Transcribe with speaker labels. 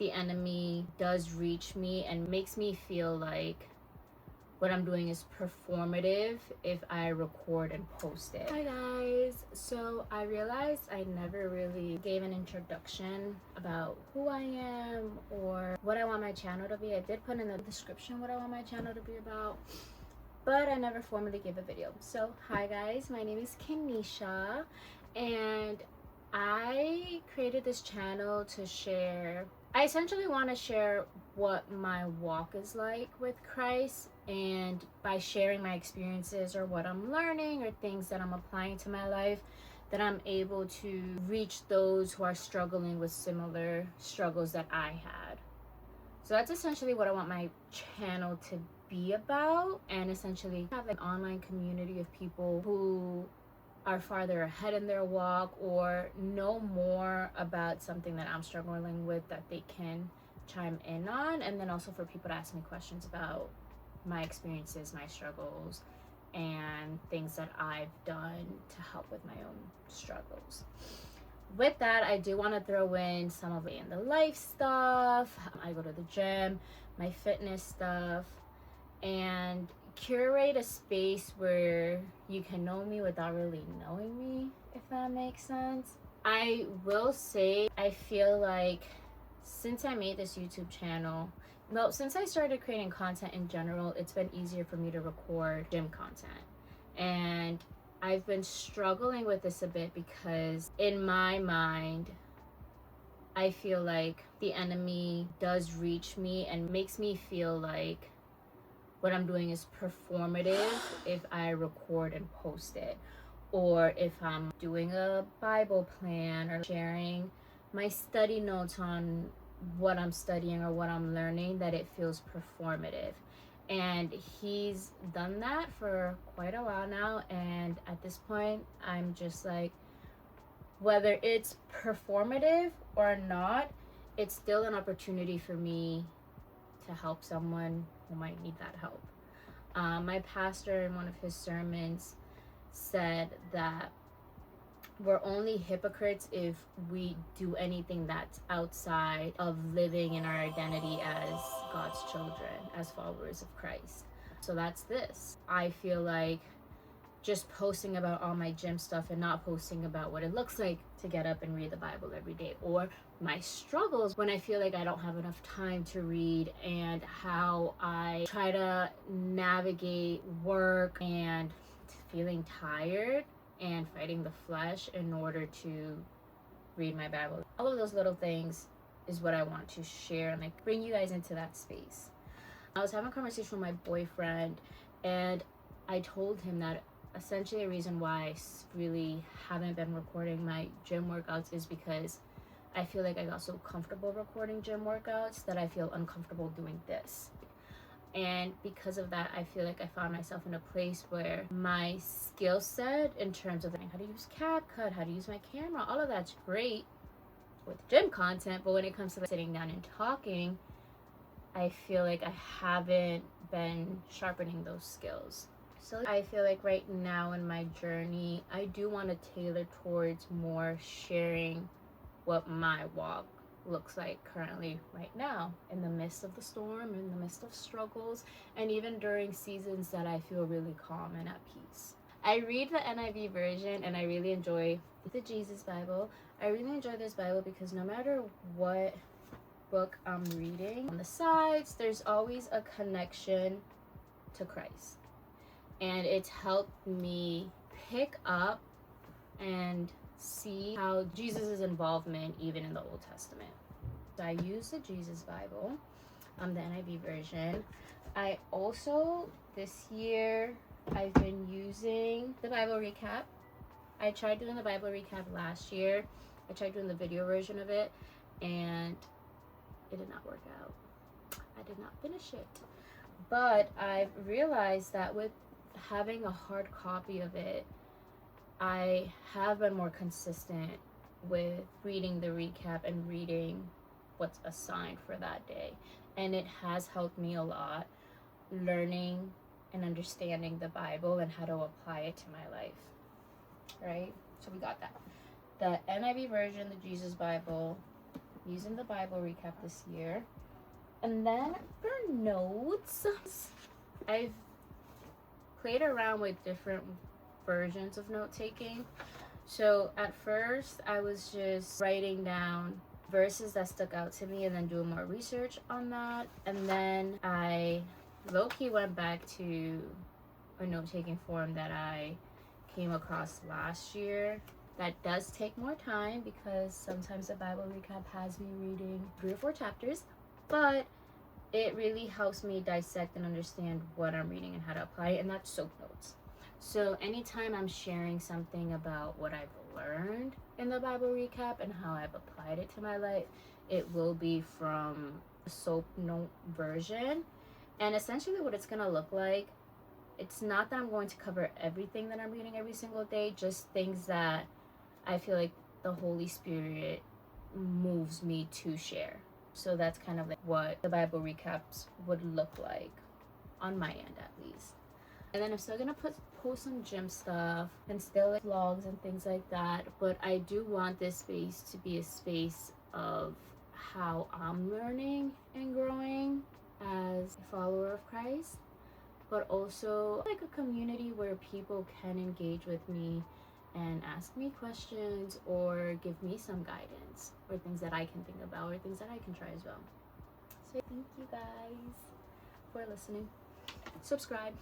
Speaker 1: the enemy does reach me and makes me feel like what I'm doing is performative if I record and post it. Hi guys, so I realized I never really gave an introduction about who I am or what I want my channel to be. I did put in the description what I want my channel to be about, but I never formally gave a video. So hi guys, my name is Kenisha, and I created this channel to share. I essentially want to share what my walk is like with Christ, and by sharing my experiences or what I'm learning or things that I'm applying to my life, that I'm able to reach those who are struggling with similar struggles that I had. So that's essentially what I want my channel to be about, and essentially have an online community of people who are farther ahead in their walk or know more about something that I'm struggling with that they can chime in on, and then also for people to ask me questions about my experiences, my struggles, and things that I've done to help with my own struggles. With that, I do want to throw in some of it in the life stuff. I go to the gym, my fitness stuff, and curate a space where you can know me without really knowing me, if that makes sense. I will say, I feel like since I made this YouTube channel, well, since I started creating content in general, it's been easier for me to record gym content. And I've been struggling with this a bit because in my mind, I feel like the enemy does reach me and makes me feel like what I'm doing is performative if I record and post it, or if I'm doing a Bible plan or sharing my study notes on what I'm studying or what I'm learning, that it feels performative. And he's done that for quite a while now, and at this point I'm just like, whether it's performative or not, it's still an opportunity for me to help someone who might need that help. My pastor in one of his sermons said that we're only hypocrites if we do anything that's outside of living in our identity as God's children, as followers of Christ. So that's this. I feel like just posting about all my gym stuff and not posting about what it looks like to get up and read the Bible every day, or my struggles when I feel like I don't have enough time to read, and how I try to navigate work and feeling tired and fighting the flesh in order to read my Bible. All of those little things is what I want to share and like bring you guys into that space. I was having a conversation with my boyfriend, and I told him that essentially a reason why I really haven't been recording my gym workouts is because I feel like I got so comfortable recording gym workouts that I feel uncomfortable doing this. And because of that, I feel like I found myself in a place where my skill set in terms of how to use CapCut, how to use my camera, all of that's great with gym content, but when it comes to sitting down and talking, I feel like I haven't been sharpening those skills. So I feel like right now in my journey, I do want to tailor towards more sharing what my walk looks like currently right now, in the midst of the storm, in the midst of struggles, and even during seasons that I feel really calm and at peace. I read the NIV version, and I really enjoy the Jesus Bible. I really enjoy this Bible because no matter what book I'm reading, on the sides there's always a connection to Christ, and it's helped me pick up and see how Jesus' involvement even in the Old Testament. So I use the Jesus Bible, the NIV version. I also, this year, I've been using the Bible recap. I tried doing the Bible recap last year. I tried doing the video version of it, and it did not work out. I did not finish it. But I've realized that with having a hard copy of it, I have been more consistent with reading the recap and reading what's assigned for that day. And it has helped me a lot learning and understanding the Bible and how to apply it to my life. Right? So we got that. The NIV version, the Jesus Bible, using the Bible recap this year. And then for notes, I've played around with different versions of note taking. So at first, I was just writing down verses that stuck out to me and then doing more research on that. And then I low-key went back to a note-taking form that I came across last year. That does take more time because sometimes the Bible recap has me reading 3 or 4 chapters, but it really helps me dissect and understand what I'm reading and how to apply it, and that's soap notes. So anytime I'm sharing something about what I've learned in the Bible recap and how I've applied it to my life, it will be from a soap note version. And essentially what it's going to look like, it's not that I'm going to cover everything that I'm reading every single day, just things that I feel like the Holy Spirit moves me to share. So that's kind of like what the Bible recaps would look like on my end, at least. And then I'm still gonna post some gym stuff and still like vlogs and things like that, but I do want this space to be a space of how I'm learning and growing as a follower of Christ, but also like a community where people can engage with me and ask me questions or give me some guidance or things that I can think about or things that I can try as well. So thank you guys for listening. Subscribe.